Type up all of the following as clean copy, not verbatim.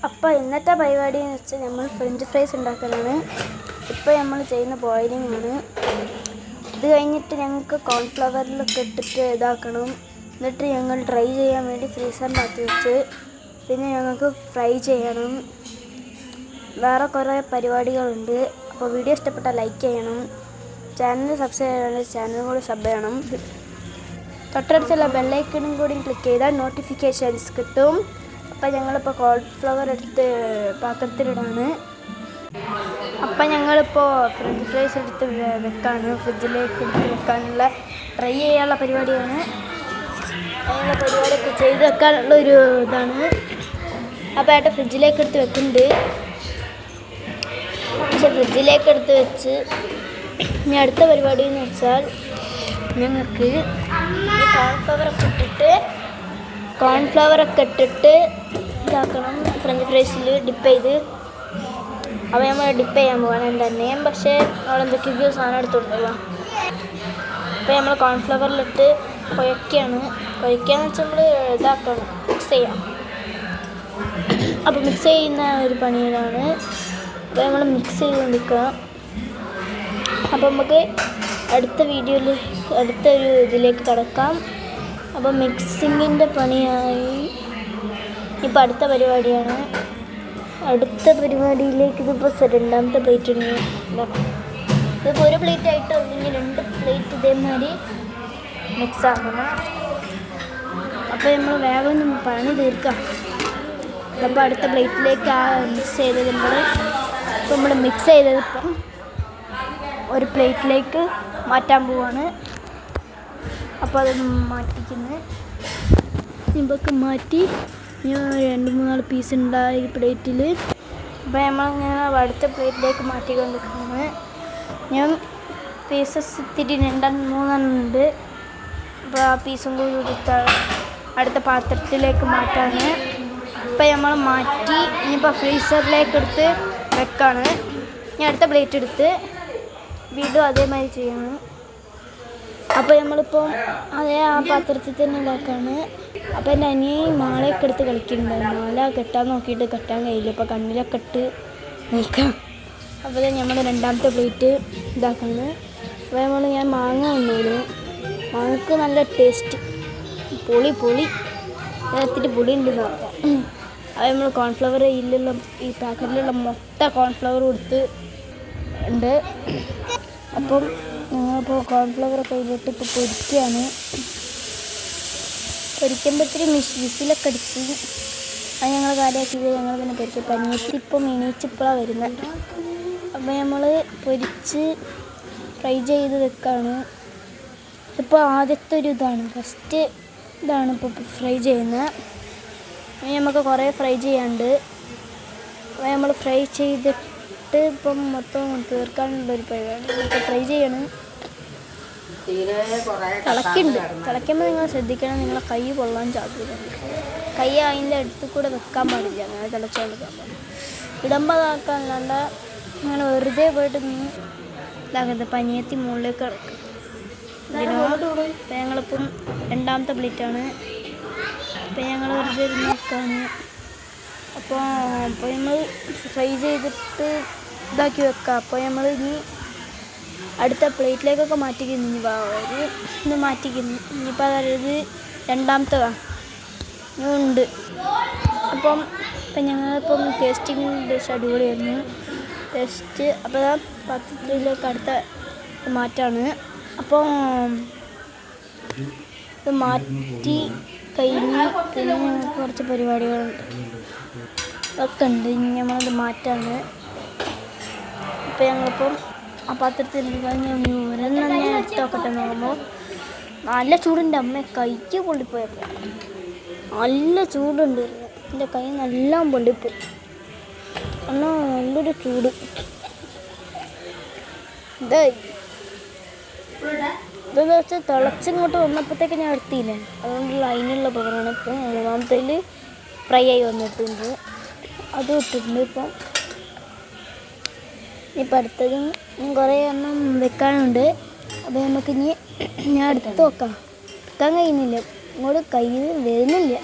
അപ്പോൾ ഇന്നത്തെ പരിപാടി എന്ന് വെച്ചാൽ നമ്മൾ ഫ്രഞ്ച് ഫ്രൈസ് ഉണ്ടാക്കലാണ്. ഇപ്പോൾ നമ്മൾ ചെയ്യുന്ന ബോയിലിംഗ് ആണ്. ഇത് കഴിഞ്ഞിട്ട് ഞങ്ങൾക്ക് കോൺഫ്ലവറിലൊക്കെ ഇട്ടിട്ട് ഇതാക്കണം. എന്നിട്ട് ഞങ്ങൾ ഡ്രൈ ചെയ്യാൻ വേണ്ടി ഫ്രീസറിനകത്ത് വെച്ച് പിന്നെ ഞങ്ങൾക്ക് ഫ്രൈ ചെയ്യണം. വേറെ കുറേ പരിപാടികളുണ്ട്. അപ്പോൾ വീഡിയോ ഇഷ്ടപ്പെട്ടാൽ ലൈക്ക് ചെയ്യണം. ചാനൽ സബ്സ്ക്രൈബ് ചെയ്യണം. ചാനൽ കൂടി സബ് ചെയ്യണം. തൊട്ടടുത്തുള്ള ബെല്ലൈക്കണും കൂടി ക്ലിക്ക് ചെയ്താൽ നോട്ടിഫിക്കേഷൻസ് കിട്ടും. അപ്പം ഞങ്ങളിപ്പോൾ കോൺഫ്ലവർ എടുത്ത് പാത്രത്തിലിടാണ്. അപ്പം ഞങ്ങളിപ്പോൾ ഫ്രഞ്ച് ഫ്രൈസ് എടുത്ത് വെക്കാണ്. ഫ്രിഡ്ജിലേക്ക് എടുത്ത് വെക്കാനുള്ള ട്രൈ ചെയ്യാനുള്ള പരിപാടിയാണ്. അതിനുള്ള പരിപാടിയൊക്കെ ചെയ്ത് വെക്കാനുള്ള ഒരു ഇതാണ്. അപ്പോൾ ഏട്ടൻ ഫ്രിഡ്ജിലേക്ക് എടുത്ത് വെക്കുന്നുണ്ട്. പക്ഷെ ഫ്രിഡ്ജിലേക്ക് എടുത്ത് വെച്ച് ഇനി അടുത്ത പരിപാടി എന്ന് വെച്ചാൽ ഞങ്ങൾക്ക് ഈ കോൺഫ്ലവറൊക്കെ ഇട്ടിട്ട് ഇതാക്കണം. ഫ്രഞ്ച് ഫ്രൈസിൽ ഡിപ്പ് ചെയ്ത് അപ്പോൾ നമ്മൾ ഡിപ്പ് ചെയ്യാൻ പോകാൻ തന്നെ. പക്ഷേ നമ്മളെന്തൊക്കെയോ സാധനം എടുത്തുകൊണ്ടുപോകാം. അപ്പോൾ നമ്മൾ കോൺഫ്ലവറിലിട്ട് കുഴക്കുകയെന്ന് വെച്ചാൽ നമ്മൾ ഇതാക്കണം, മിക്സ് ചെയ്യാം. അപ്പോൾ മിക്സ് ചെയ്യുന്ന ഒരു പണിയിലാണ്. അപ്പോൾ നമ്മൾ മിക്സ് ചെയ്തുകൊണ്ടിരിക്കുക. അപ്പോൾ നമുക്ക് അടുത്തൊരു ഇതിലേക്ക് കടക്കാം. അപ്പോൾ മിക്സിങ്ങിൻ്റെ പണിയായി. ഇപ്പോൾ അടുത്ത പരിപാടിയാണ്. അടുത്ത പരിപാടിയിലേക്ക് ഇതിപ്പോൾ രണ്ടാമത്തെ പ്ലേറ്റ് ഉണ്ട്. ഇതിപ്പോൾ ഒരു പ്ലേറ്റ് ആയിട്ടോ അല്ലെങ്കിൽ 2 പ്ലേറ്റ് ഇതേമാതിരി മിക്സ് ആക്കണം. അപ്പോൾ നമ്മൾ വേഗം ഒന്ന് പണി തീർക്കാം. അപ്പോൾ അടുത്ത പ്ലേറ്റിലേക്ക് മിക്സ് ചെയ്തത് നമ്മൾ മിക്സ് ചെയ്തത് ഇപ്പം ഒരു പ്ലേറ്റിലേക്ക് മാറ്റാൻ പോവാണ്. അപ്പോൾ അത് ഇതൊക്കെ മാറ്റി ഞാൻ 2-3 പീസ് ഉണ്ടായി പ്ലേറ്റിൽ. അപ്പോൾ നമ്മളിങ്ങനെ അടുത്ത പ്ലേറ്റിലേക്ക് മാറ്റിക്കൊണ്ടിരിക്കുന്നത്. ഞാൻ പീസസ് ഇത്തിരി 2-3 ഉണ്ട്. അപ്പോൾ ആ പീസും കൂടി എടുത്ത അടുത്ത പാത്രത്തിലേക്ക് മാറ്റാണ്. അപ്പോൾ നമ്മൾ മാറ്റി ഇനിയിപ്പോൾ ഫ്രീസറിലേക്ക് എടുത്ത് വെക്കാണ്. ഇനി അടുത്ത പ്ലേറ്റ് എടുത്ത് വീണ്ടും അതേമാതിരി ചെയ്യണം. അപ്പോൾ നമ്മളിപ്പോൾ അതേ ആ പാത്രത്തിൽ തന്നെ ഇതാക്കാണ്. അപ്പോൾ എൻ്റെ അനിയൻ മാലയൊക്കെ എടുത്ത് കളിക്കുന്നുണ്ട്. മാല കെട്ടാൻ നോക്കിയിട്ട് കെട്ടാൻ കഴിയില്ല. ഇപ്പോൾ കണ്ണിലൊക്കെ ഇട്ട് നോക്കാം. അപ്പോൾ നമ്മൾ രണ്ടാമത്തെ പ്ലേറ്റ് ഇതാക്കാണ്. അപ്പോൾ ഞാൻ മാങ്ങ വന്നോളൂ. മാങ്ങക്ക് നല്ല ടേസ്റ്റ്, പൊളി ഇത്തിരി പൊടി ഉണ്ടെന്ന് പറയാം. അത് നമ്മൾ കോൺഫ്ലവർ ഈ പാക്കറ്റിലുള്ള മൊത്തം കോൺഫ്ലവർ കൊടുത്ത് ഉണ്ട്. അപ്പം ഞങ്ങളിപ്പോൾ കോൺഫ്ലവറൊക്കെ കഴിഞ്ഞിട്ട് ഇപ്പോൾ പൊരിക്കുകയാണ്. പൊരിക്കുമ്പോൾ ഇത്തിരി വിസിലൊക്കെ അടിച്ച് അത് ഞങ്ങൾ കാര്യമാക്കിയത് ഞങ്ങൾ പിന്നെ പൊരിക്കും. പനിയത്തിപ്പം എണീച്ചിപ്പോഴാണ് വരുന്നത്. അപ്പോൾ നമ്മൾ പൊരിച്ച് ഫ്രൈ ചെയ്ത് വെക്കാണ്. ഇപ്പോൾ ആദ്യത്തെ ഒരു ഫസ്റ്റ് ഇതാണ് ഇപ്പോൾ ഫ്രൈ ചെയ്യുന്നത്. ഇനി നമുക്ക് കുറേ ഫ്രൈ ചെയ്യാനുണ്ട്. അപ്പോൾ നമ്മൾ ഫ്രൈ ചെയ്തിട്ട് ഇപ്പം മൊത്തം തീർക്കാനുള്ളൊരു പരിപാടി. ഇപ്പോൾ ഫ്രൈ ചെയ്യണം. തിളയ്ക്കുമ്പോൾ നിങ്ങൾ ശ്രദ്ധിക്കണം, നിങ്ങളെ കൈ കൊള്ളാൻ സാധ്യതയുണ്ട്. കൈ അതിൻ്റെ അടുത്ത് കൂടെ വെക്കാൻ പാടില്ല. അങ്ങനെ തിളച്ചുകൊണ്ടിരിക്കാൻ പാടില്ല. ഇടുമ്പോൾ ഇതാക്കാനല്ലാണ്ട് അങ്ങനെ വെറുതെ പോയിട്ട് ഇതാക്കരുത്. പനിയത്തി മുകളിലേക്ക് കിടക്കും. ഇപ്പം ഞങ്ങളിപ്പം രണ്ടാമത്തെ പ്ലേറ്റാണ്. ഇപ്പം ഞങ്ങൾ വെറുതെ നോക്കാണ്. അപ്പോൾ നമ്മൾ ഫ്രൈ ചെയ്തിട്ട് ഇതാക്കി വെക്കാം. അപ്പോൾ നമ്മൾ ഇനി അടുത്ത പ്ലേറ്റിലേക്കൊക്കെ മാറ്റിക്കുന്നു. ഇത് മാറ്റിക്കുന്നു. ഇനിയിപ്പോൾ അതായത് രണ്ടാമത്തതാണ് ഉണ്ട്. അപ്പം ഞങ്ങളിപ്പം ടേസ്റ്റിംഗ് ഡിഷ് അടിപൊളിയായിരുന്നു ടേസ്റ്റ്. അപ്പോൾ ആ പാത്രത്തിലേക്ക് അടുത്ത മാറ്റാണ്. അപ്പോൾ ഇത് മാറ്റി കഴിഞ്ഞ് പിന്നെ ഞങ്ങൾക്ക് കുറച്ച് പരിപാടികളുണ്ട്, ഒക്കെ ഉണ്ട്. ഇനി നമ്മളത് മാറ്റാണ്. അപ്പോൾ ഞങ്ങളിപ്പം ആ പാത്രത്തിൽ കഴിഞ്ഞ് ഒരെണ്ണം ഞാൻ എടുത്ത് നോക്കട്ടെ. നോക്കുമ്പോൾ നല്ല ചൂടുണ്ട്. അമ്മ കൈക്ക് പൊള്ളിപ്പോയപ്പോൾ നല്ല ചൂടുണ്ട്. എൻ്റെ കൈ നല്ല പൊള്ളിപ്പോയി. എന്നാൽ നല്ലൊരു ചൂട്. ഇതെന്ന് വെച്ചാൽ തിളച്ചിങ്ങോട്ട് വന്നപ്പോഴത്തേക്ക് ഞാൻ എടുത്തില്ലേ, അതുകൊണ്ടുള്ള അതിനുള്ള പവറാണ്. ഇപ്പം മൂന്നാമത്തേൽ ഫ്രൈ ആയി വന്നിട്ടുണ്ട്. അതും ഇട്ടിട്ടുണ്ട്. ഇപ്പം അടുത്തതും കുറേ എണ്ണം വെക്കാനുണ്ട്. അപ്പോൾ നമുക്കിനി ഞാൻ എടുത്ത് നോക്കാം. എടുക്കാൻ കഴിയുന്നില്ല, ഇങ്ങോട്ട് കയ്യിൽ വരുന്നില്ല.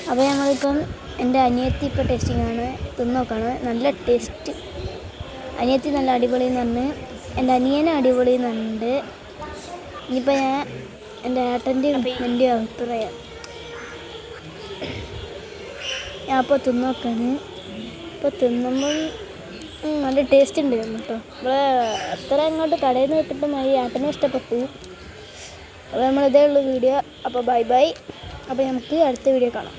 അപ്പോൾ ഞങ്ങളിപ്പം എൻ്റെ അനിയത്തി ഇപ്പോൾ ടേസ്റ്റിങ്ങാണ്, തിന്നോക്കാണ്. നല്ല ടേസ്റ്റ്. അനിയത്തി നല്ല അടിപൊളി എന്ന് പറഞ്ഞ്, എൻ്റെ അനിയനും അടിപൊളി എന്നുണ്ട്. ഇനിയിപ്പോൾ ഞാൻ എൻ്റെ ഏട്ടൻ്റെയും എൻ്റെയും അഭിപ്രായം ഞാൻ അപ്പോൾ തിന്നോക്കാണ്. ഇപ്പോൾ തിന്നുമ്പം നല്ല ടേസ്റ്റ് ഉണ്ട് കേട്ടോ. ഇവിടെ അത്ര അങ്ങോട്ട് കടയിൽ നിന്ന് കിട്ടിയിട്ടും ഈ ഏട്ടനെ ഇഷ്ടപ്പെട്ടു. അപ്പോൾ നമ്മളിതേ ഉള്ളൂ വീഡിയോ. അപ്പോൾ ബൈ ബൈ. അപ്പോൾ നമുക്ക് അടുത്ത വീഡിയോ കാണാം.